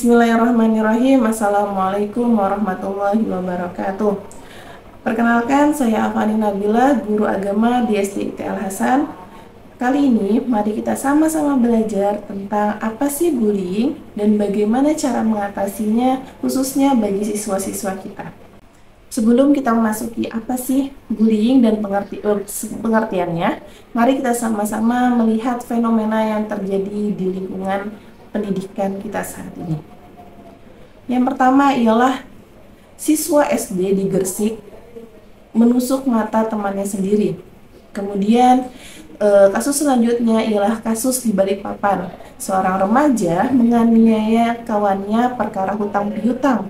Bismillahirrahmanirrahim. Assalamualaikum warahmatullahi wabarakatuh. Perkenalkan, saya Afani Nabila, guru agama di SD IT Al Hasan. Kali ini, mari kita sama-sama belajar tentang apa sih bullying dan bagaimana cara mengatasinya, khususnya bagi siswa-siswa kita. Sebelum kita memasuki apa sih bullying dan pengertiannya, mari kita sama-sama melihat fenomena yang terjadi di lingkungan pendidikan kita saat ini. Yang pertama ialah siswa SD di Gresik menusuk mata temannya sendiri. Kemudian kasus selanjutnya ialah kasus di Balikpapan. Seorang remaja menganiaya kawannya perkara hutang piutang.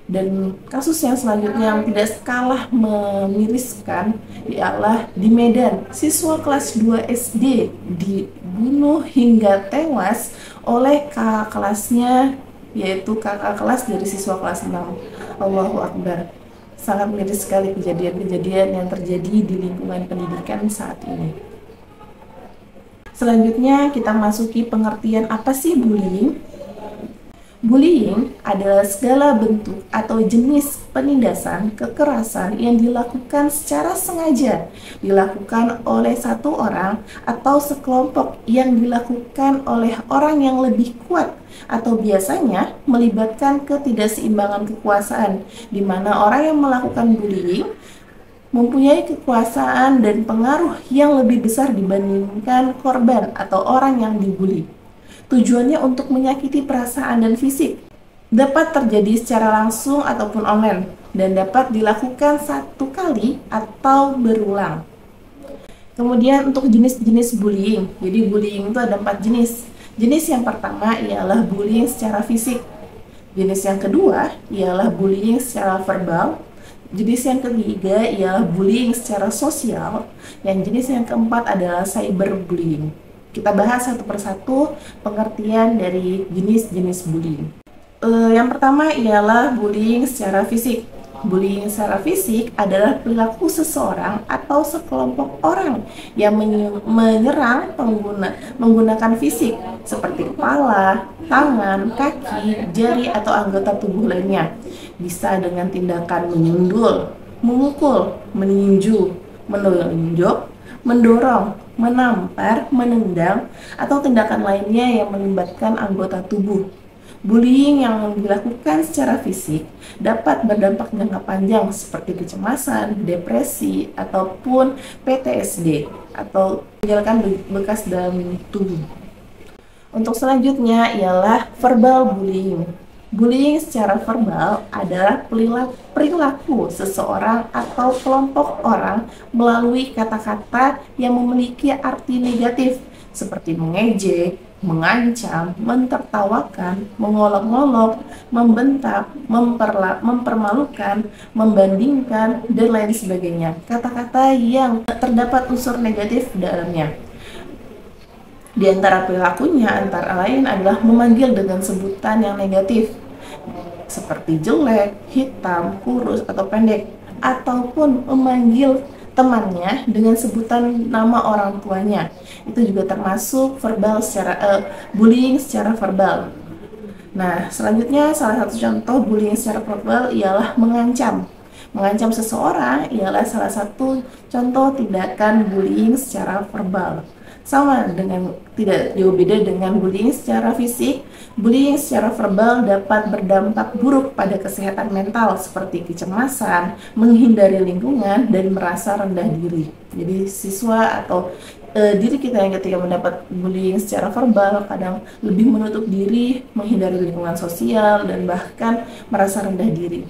Dan kasus yang selanjutnya yang tidak kalah memiriskan ialah di Medan. Siswa kelas 2 SD dibunuh hingga tewas oleh kakak kelasnya, yaitu kakak kelas dari siswa kelas 6. Allahu Akbar. Sangat miris sekali kejadian-kejadian yang terjadi di lingkungan pendidikan saat ini. Selanjutnya kita masuki pengertian apa sih bullying. Bullying adalah segala bentuk atau jenis penindasan, kekerasan yang dilakukan secara sengaja, dilakukan oleh satu orang atau sekelompok yang dilakukan oleh orang yang lebih kuat, atau biasanya melibatkan ketidakseimbangan kekuasaan, di mana orang yang melakukan bullying mempunyai kekuasaan dan pengaruh yang lebih besar dibandingkan korban atau orang yang dibully. Tujuannya untuk menyakiti perasaan dan fisik. Dapat terjadi secara langsung ataupun online dan dapat dilakukan satu kali atau berulang. Kemudian untuk jenis-jenis bullying. Jadi bullying itu ada 4 jenis. Jenis yang pertama ialah bullying secara fisik. Jenis yang kedua ialah bullying secara verbal. Jenis yang ketiga ialah bullying secara sosial. Dan jenis yang keempat adalah cyberbullying. Kita bahas satu persatu pengertian dari jenis-jenis bullying. Yang pertama ialah bullying secara fisik. Bullying secara fisik adalah perilaku seseorang atau sekelompok orang yang menyerang menggunakan fisik seperti kepala, tangan, kaki, jari, atau anggota tubuh lainnya. Bisa dengan tindakan menyundul, memukul, meninju, menonjok, mendorong, menampar, menendang, atau tindakan lainnya yang melibatkan anggota tubuh. Bullying yang dilakukan secara fisik dapat berdampak jangka panjang seperti kecemasan, depresi, ataupun PTSD atau meninggalkan bekas dalam tubuh. Untuk selanjutnya ialah verbal bullying. Bullying secara verbal adalah perilaku seseorang atau kelompok orang melalui kata-kata yang memiliki arti negatif seperti mengejek, mengancam, mentertawakan, mengolok-olok, membentak, mempermalukan, membandingkan, dan lain sebagainya. Kata-kata yang terdapat unsur negatif dalamnya. Di antara perilakunya antara lain adalah memanggil dengan sebutan yang negatif seperti jelek, hitam, kurus, atau pendek, ataupun memanggil temannya dengan sebutan nama orang tuanya. Itu juga termasuk bullying secara verbal. Nah, selanjutnya salah satu contoh bullying secara verbal ialah mengancam. Mengancam seseorang ialah salah satu contoh tindakan bullying secara verbal. Sama dengan tidak jauh beda dengan bullying secara fisik. Bullying secara verbal dapat berdampak buruk pada kesehatan mental seperti kecemasan, menghindari lingkungan, dan merasa rendah diri. Jadi siswa atau diri kita yang ketika mendapat bullying secara verbal kadang lebih menutup diri, menghindari lingkungan sosial, dan bahkan merasa rendah diri.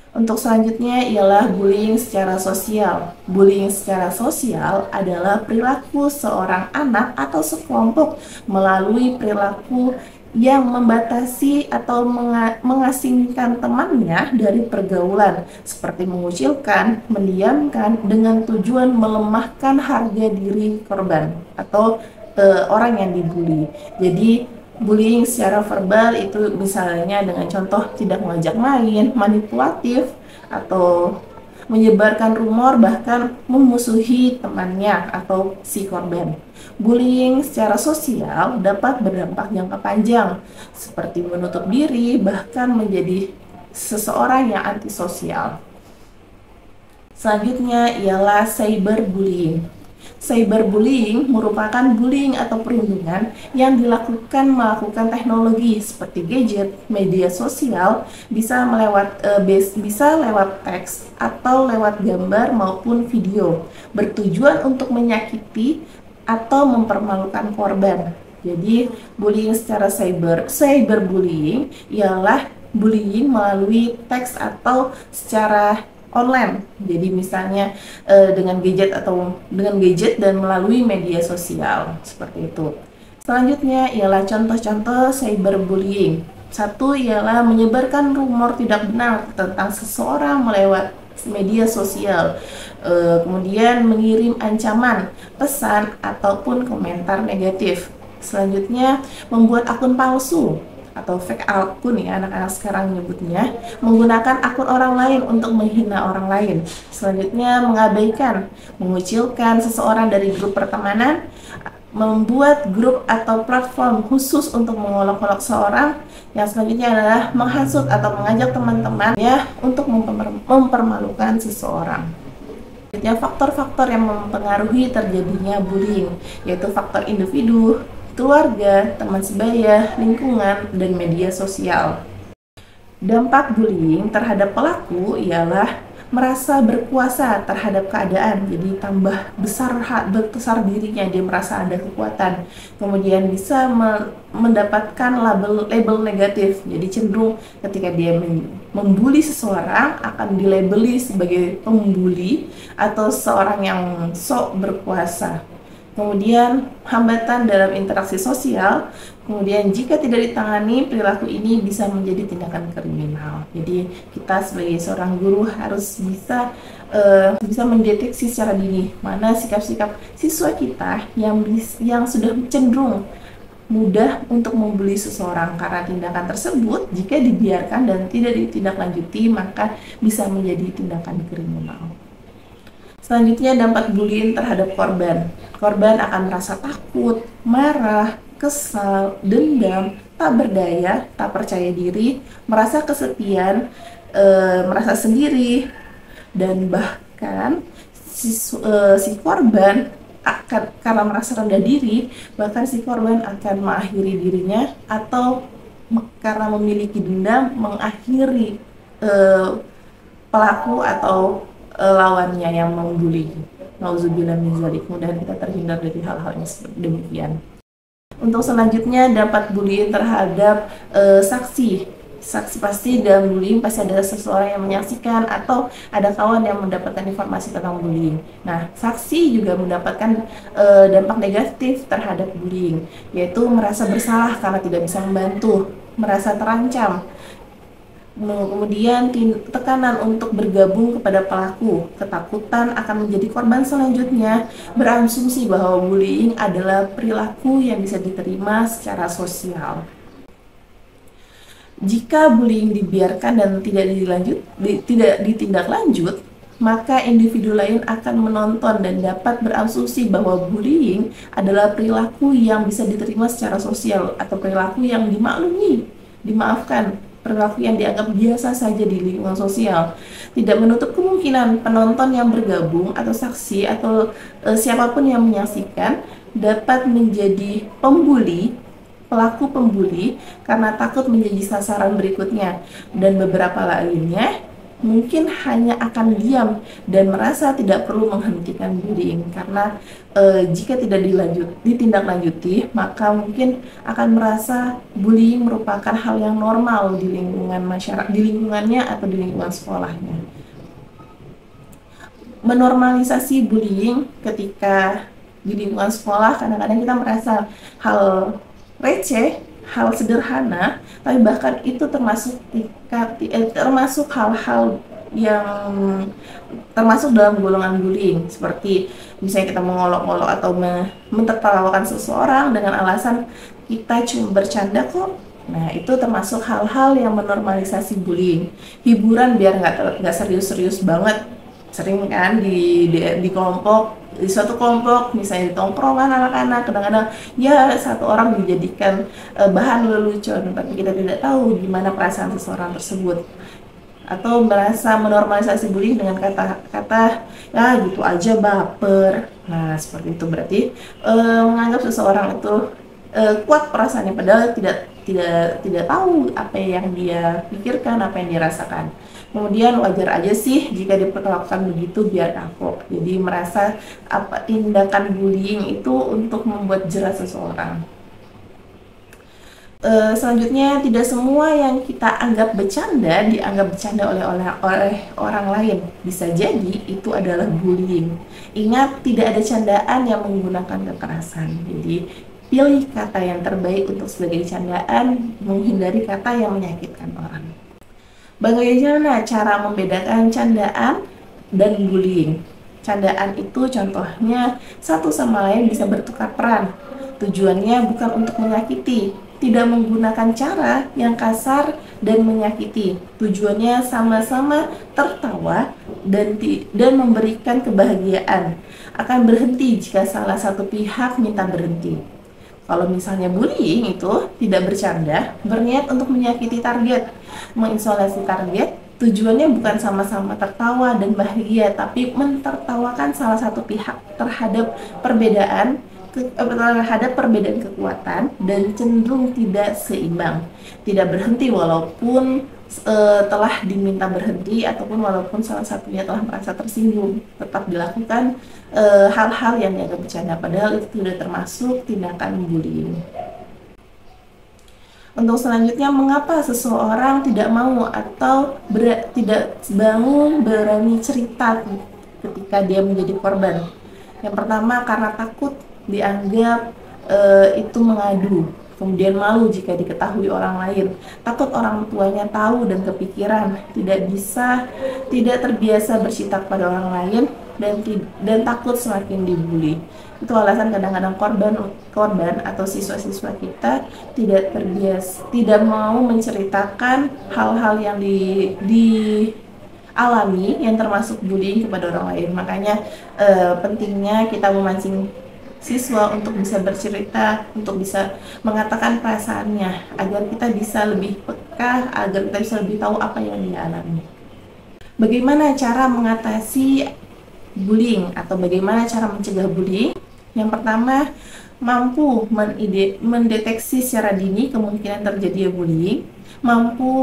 Untuk selanjutnya ialah bullying secara sosial. Bullying secara sosial adalah perilaku seorang anak atau sekelompok melalui perilaku yang membatasi atau mengasingkan temannya dari pergaulan, seperti mengucilkan, mendiamkan, dengan tujuan melemahkan harga diri korban atau orang yang dibully. Jadi bullying secara verbal itu misalnya dengan contoh tidak mengajak main, manipulatif, atau menyebarkan rumor, bahkan memusuhi temannya atau si korban. Bullying secara sosial dapat berdampak jangka panjang, seperti menutup diri, bahkan menjadi seseorang yang antisosial. Selanjutnya ialah cyberbullying. Cyberbullying merupakan bullying atau perundungan yang dilakukan melakukan teknologi seperti gadget, media sosial, bisa lewat teks atau lewat gambar maupun video, bertujuan untuk menyakiti atau mempermalukan korban. Jadi, bullying secara cyberbullying ialah bullying melalui teks atau secara online. Jadi misalnya dengan gadget dan melalui media sosial seperti itu. Selanjutnya ialah contoh-contoh cyberbullying. Satu ialah menyebarkan rumor tidak benar tentang seseorang melewat media sosial. Kemudian mengirim ancaman, pesan ataupun komentar negatif. Selanjutnya membuat akun palsu atau fake akun ya anak-anak sekarang menyebutnya, menggunakan akun orang lain untuk menghina orang lain. Selanjutnya mengabaikan, mengucilkan seseorang dari grup pertemanan, membuat grup atau platform khusus untuk mengolok-olok seorang. Yang selanjutnya adalah menghasut atau mengajak teman-teman ya untuk mempermalukan seseorang. Selanjutnya faktor-faktor yang mempengaruhi terjadinya bullying, yaitu faktor individu, keluarga, teman sebaya, lingkungan, dan media sosial. Dampak bullying terhadap pelaku ialah merasa berkuasa terhadap keadaan, jadi tambah besar dirinya, dia merasa ada kekuatan. Kemudian bisa mendapatkan label negatif, jadi cenderung ketika dia membuli seseorang akan dilabeli sebagai pembuli atau seorang yang sok berkuasa. Kemudian hambatan dalam interaksi sosial. Kemudian jika tidak ditangani, perilaku ini bisa menjadi tindakan kriminal. Jadi kita sebagai seorang guru harus bisa mendeteksi secara dini mana sikap-sikap siswa kita yang sudah cenderung mudah untuk membuli seseorang, karena tindakan tersebut jika dibiarkan dan tidak ditindaklanjuti maka bisa menjadi tindakan kriminal. Selanjutnya dampak bullying terhadap korban. Korban akan merasa takut, marah, kesal, dendam, tak berdaya, tak percaya diri, merasa kesepian, merasa sendiri, dan bahkan si korban akan, karena merasa rendah diri, bahkan si korban akan mengakhiri dirinya atau karena memiliki dendam mengakhiri pelaku atau lawannya yang membuli. Nauzubillah min dzalik. Mudah-mudahan kita terhindar dari hal-hal yang seperti demikian. Untuk selanjutnya dampak bullying terhadap saksi. Saksi pasti dalam bullying pasti ada seseorang yang menyaksikan atau ada kawan yang mendapatkan informasi tentang bullying. Nah, saksi juga mendapatkan dampak negatif terhadap bullying, yaitu merasa bersalah karena tidak bisa membantu, merasa terancam. Kemudian tekanan untuk bergabung kepada pelaku, ketakutan akan menjadi korban selanjutnya, berasumsi bahwa bullying adalah perilaku yang bisa diterima secara sosial. Jika bullying dibiarkan dan tidak ditindaklanjut, maka individu lain akan menonton dan dapat berasumsi bahwa bullying adalah perilaku yang bisa diterima secara sosial atau perilaku yang dimaafkan, perilaku yang dianggap biasa saja di lingkungan sosial. Tidak menutup kemungkinan penonton yang bergabung atau saksi atau siapapun yang menyaksikan dapat menjadi pelaku pembuli karena takut menjadi sasaran berikutnya, dan beberapa lainnya mungkin hanya akan diam dan merasa tidak perlu menghentikan bullying karena jika tidak ditindaklanjuti maka mungkin akan merasa bullying merupakan hal yang normal di lingkungan masyarakat, di lingkungannya atau di lingkungan sekolahnya. Menormalisasi bullying ketika di lingkungan sekolah, kadang-kadang kita merasa hal receh, hal sederhana, tapi bahkan itu termasuk hal-hal yang termasuk dalam golongan bullying, seperti misalnya kita mengolok-olok atau mentertawakan seseorang dengan alasan kita cuma bercanda kok. Nah, itu termasuk hal-hal yang menormalisasi bullying. Hiburan biar nggak serius-serius banget. Sering kan di kelompok, di suatu kelompok misalnya di tongkrongan anak-anak, kadang-kadang ya satu orang dijadikan bahan lelucon, tapi kita tidak tahu gimana perasaan seseorang tersebut, atau merasa menormalisasi bullying dengan kata-kata ya gitu aja baper. Nah seperti itu berarti menganggap seseorang itu kuat perasaannya, padahal tidak tahu apa yang dia pikirkan, apa yang dia rasakan. Kemudian wajar aja sih jika diperlakukan begitu biar kapok. Jadi merasa apa tindakan bullying itu untuk membuat jerah seseorang. Selanjutnya, tidak semua yang kita anggap bercanda dianggap bercanda oleh orang lain. Bisa jadi itu adalah bullying. Ingat, tidak ada candaan yang menggunakan kekerasan. Jadi pilih kata yang terbaik untuk sebagai candaan, menghindari kata yang menyakitkan orang. Bagaimana cara membedakan candaan dan bullying? Candaan itu contohnya satu sama lain bisa bertukar peran. Tujuannya bukan untuk menyakiti, tidak menggunakan cara yang kasar dan menyakiti. Tujuannya sama-sama tertawa dan memberikan kebahagiaan. Akan berhenti jika salah satu pihak minta berhenti. Kalau misalnya bullying itu tidak bercanda, berniat untuk menyakiti target, mengisolasi target, tujuannya bukan sama-sama tertawa dan bahagia, tapi mentertawakan salah satu pihak terhadap perbedaan kekuatan dan cenderung tidak seimbang. Tidak berhenti walaupun telah diminta berhenti ataupun walaupun salah satunya telah merasa tersinggung, tetap dilakukan hal-hal yang dianggap bercanda, padahal itu sudah termasuk tindakan bullying. Untuk selanjutnya, mengapa seseorang tidak mau atau tidak mau berani cerita ketika dia menjadi korban? Yang pertama, karena takut dianggap itu mengadu. Kemudian malu jika diketahui orang lain, takut orang tuanya tahu dan kepikiran, tidak terbiasa bercerita kepada orang lain, dan takut semakin dibully. Itu alasan kadang-kadang korban atau siswa-siswa kita tidak mau menceritakan hal-hal yang dialami yang termasuk bullying kepada orang lain. Makanya pentingnya kita memancing siswa untuk bisa bercerita, untuk bisa mengatakan perasaannya, agar kita bisa lebih peka, agar kita bisa lebih tahu apa yang dia alami. Bagaimana cara mengatasi bullying atau bagaimana cara mencegah bullying? Yang pertama, mampu mendeteksi secara dini kemungkinan terjadi bullying, mampu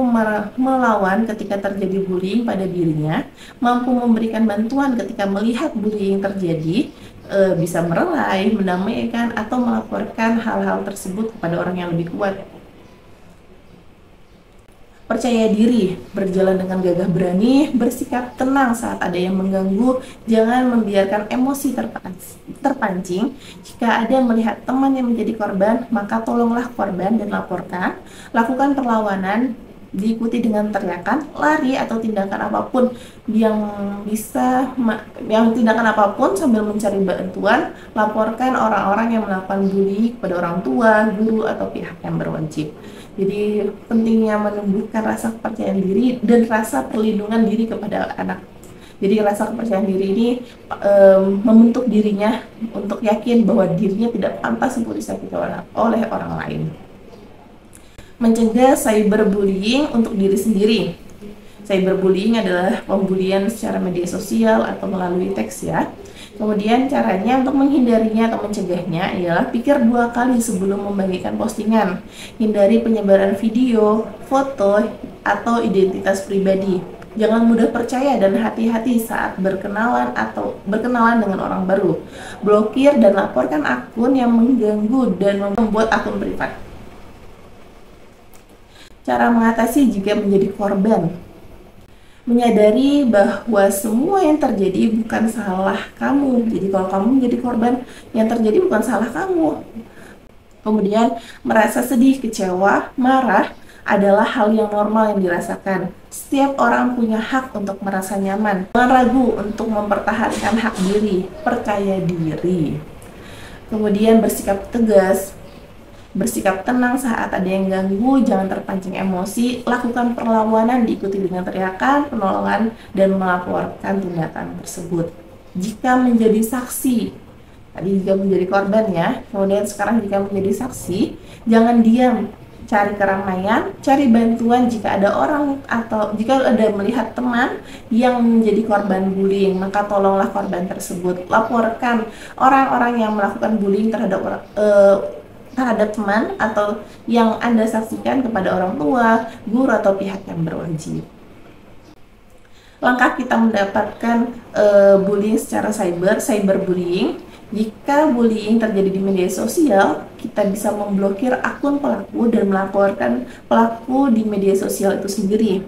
melawan ketika terjadi bullying pada dirinya, mampu memberikan bantuan ketika melihat bullying terjadi, bisa merelai, mendamaikan, atau melaporkan hal-hal tersebut kepada orang yang lebih kuat. Percaya diri, berjalan dengan gagah berani, bersikap tenang saat ada yang mengganggu, jangan membiarkan emosi terpancing. Jika ada melihat teman yang menjadi korban, maka tolonglah korban dan laporkan. Lakukan perlawanan, diikuti dengan teriakan, lari, atau tindakan apapun tindakan apapun sambil mencari bantuan. Laporkan orang-orang yang melakukan bully kepada orang tua, guru, atau pihak yang berwajib. Jadi pentingnya menumbuhkan rasa kepercayaan diri dan rasa perlindungan diri kepada anak. Jadi rasa kepercayaan diri ini membentuk dirinya untuk yakin bahwa dirinya tidak pantas untuk disakiti oleh orang lain. Mencegah cyberbullying untuk diri sendiri. Cyberbullying adalah pembulian secara media sosial atau melalui teks ya. Kemudian caranya untuk menghindarinya atau mencegahnya ialah pikir 2 kali sebelum membagikan postingan. Hindari penyebaran video, foto, atau identitas pribadi. Jangan mudah percaya dan hati-hati saat berkenalan dengan orang baru. Blokir dan laporkan akun yang mengganggu dan membuat akun privat. Cara mengatasi jika menjadi korban. Menyadari bahwa semua yang terjadi bukan salah kamu. Jadi kalau kamu menjadi korban, yang terjadi bukan salah kamu. Kemudian merasa sedih, kecewa, marah adalah hal yang normal yang dirasakan. Setiap orang punya hak untuk merasa nyaman. Jangan ragu untuk mempertahankan hak diri, percaya diri. Kemudian bersikap tegas. Bersikap tenang saat ada yang ganggu, jangan terpancing emosi, lakukan perlawanan diikuti dengan teriakan, penolongan, dan melaporkan tindakan tersebut. Jika menjadi saksi, tadi jika menjadi korban ya, kemudian sekarang jika menjadi saksi, jangan diam, cari keramaian, cari bantuan jika ada orang atau jika ada melihat teman yang menjadi korban bullying, maka tolonglah korban tersebut. Laporkan orang-orang yang melakukan bullying terhadap teman atau yang Anda saksikan kepada orang tua, guru, atau pihak yang berwajib. Langkah kita mendapatkan bullying secara cyberbullying. Jika bullying terjadi di media sosial, kita bisa memblokir akun pelaku dan melaporkan pelaku di media sosial itu sendiri.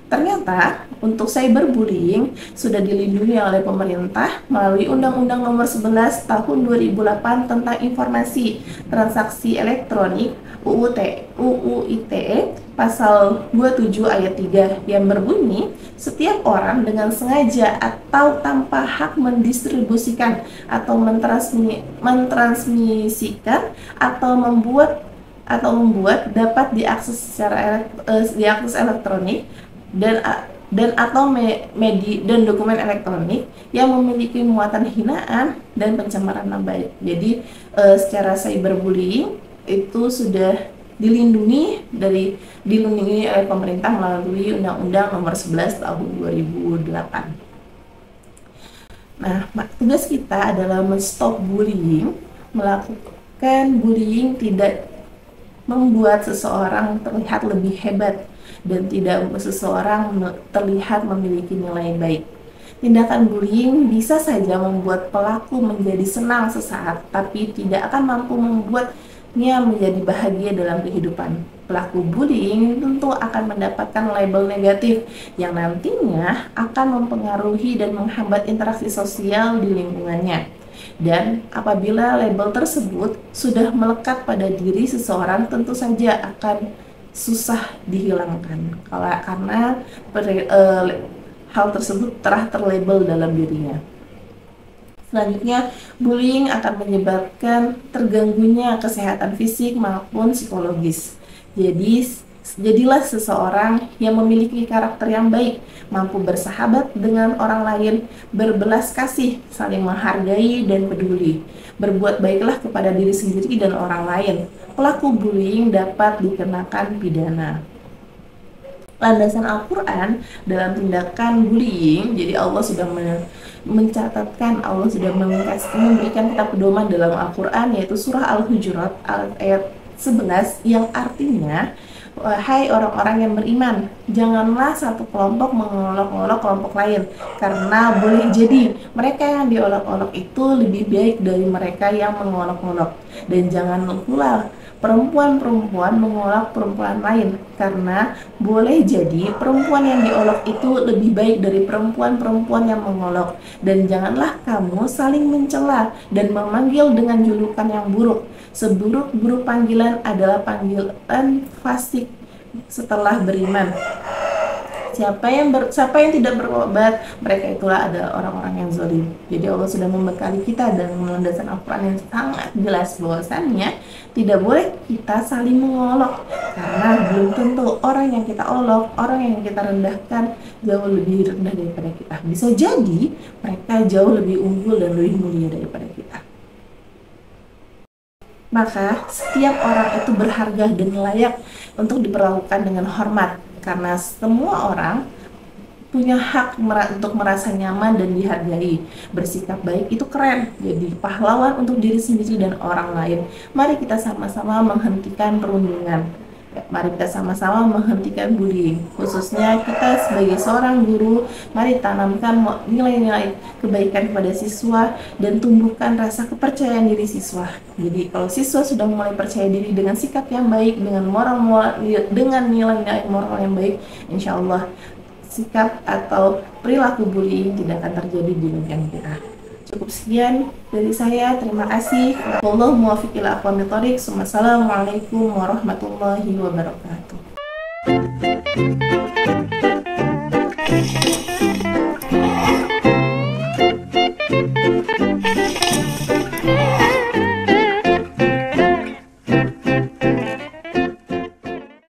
Ternyata untuk cyberbullying sudah dilindungi oleh pemerintah melalui Undang-Undang Nomor 11 Tahun 2008 tentang Informasi Transaksi Elektronik UU ITE pasal 27 ayat 3 yang berbunyi, setiap orang dengan sengaja atau tanpa hak mendistribusikan atau mentransmisikan atau membuat dapat diakses secara diakses elektronik dan atau dokumen elektronik yang memiliki muatan hinaan dan pencemaran nama baik. Jadi secara cyberbullying itu sudah dilindungi oleh pemerintah melalui Undang-Undang Nomor 11 Tahun 2008. Nah, tugas kita adalah menstop bullying. Melakukan bullying tidak membuat seseorang terlihat lebih hebat dan tidak membuat seseorang terlihat memiliki nilai baik. Tindakan bullying bisa saja membuat pelaku menjadi senang sesaat, tapi tidak akan mampu membuatnya menjadi bahagia dalam kehidupan. Pelaku bullying tentu akan mendapatkan label negatif yang nantinya akan mempengaruhi dan menghambat interaksi sosial di lingkungannya. Dan apabila label tersebut sudah melekat pada diri seseorang, tentu saja akan susah dihilangkan karena hal tersebut telah terlabel dalam dirinya. Selanjutnya, bullying akan menyebabkan terganggunya kesehatan fisik maupun psikologis. Jadilah seseorang yang memiliki karakter yang baik, mampu bersahabat dengan orang lain, berbelas kasih, saling menghargai dan peduli. Berbuat baiklah kepada diri sendiri dan orang lain. Pelaku bullying dapat dikenakan pidana. Landasan Al-Quran dalam tindakan bullying, jadi Allah sudah mencatatkan, Allah sudah memberikan kita pedoman dalam Al-Quran, yaitu surah Al-Hujurat ayat 11 yang artinya, wahai orang-orang yang beriman, janganlah satu kelompok mengolok-olok kelompok lain, karena boleh jadi mereka yang diolok-olok itu lebih baik dari mereka yang mengolok-olok. Dan jangan pula perempuan-perempuan mengolok perempuan lain, karena boleh jadi perempuan yang diolok itu lebih baik dari perempuan-perempuan yang mengolok. Dan janganlah kamu saling mencela dan memanggil dengan julukan yang buruk. Seburuk-buruk panggilan adalah panggilan fasik setelah beriman. Siapa yang tidak bertobat, mereka itulah adalah orang-orang yang zalim. Jadi Allah sudah membekali kita dengan landasan Al-Quran yang sangat jelas bahwasannya tidak boleh kita saling mengolok, karena belum tentu orang yang kita olok, orang yang kita rendahkan jauh lebih rendah daripada kita. Bisa jadi mereka jauh lebih unggul dan lebih mulia daripada kita. Maka setiap orang itu berharga dan layak untuk diperlakukan dengan hormat, karena semua orang punya hak untuk merasa nyaman dan dihargai. Bersikap baik itu keren, jadi pahlawan untuk diri sendiri dan orang lain. Mari kita sama-sama menghentikan perundungan. Mari kita sama-sama menghentikan bullying. Khususnya kita sebagai seorang guru, mari tanamkan nilai-nilai kebaikan kepada siswa dan tumbuhkan rasa kepercayaan diri siswa. Jadi kalau siswa sudah mulai percaya diri dengan sikap yang baik, dengan nilai-nilai moral yang baik, insya Allah sikap atau perilaku bullying tidak akan terjadi di lingkungan kita. Cukup sekian dari saya. Terima kasih. Wallahu muwaffiq ila aqwamit thoriq. Wassalamualaikum warahmatullahi wabarakatuh.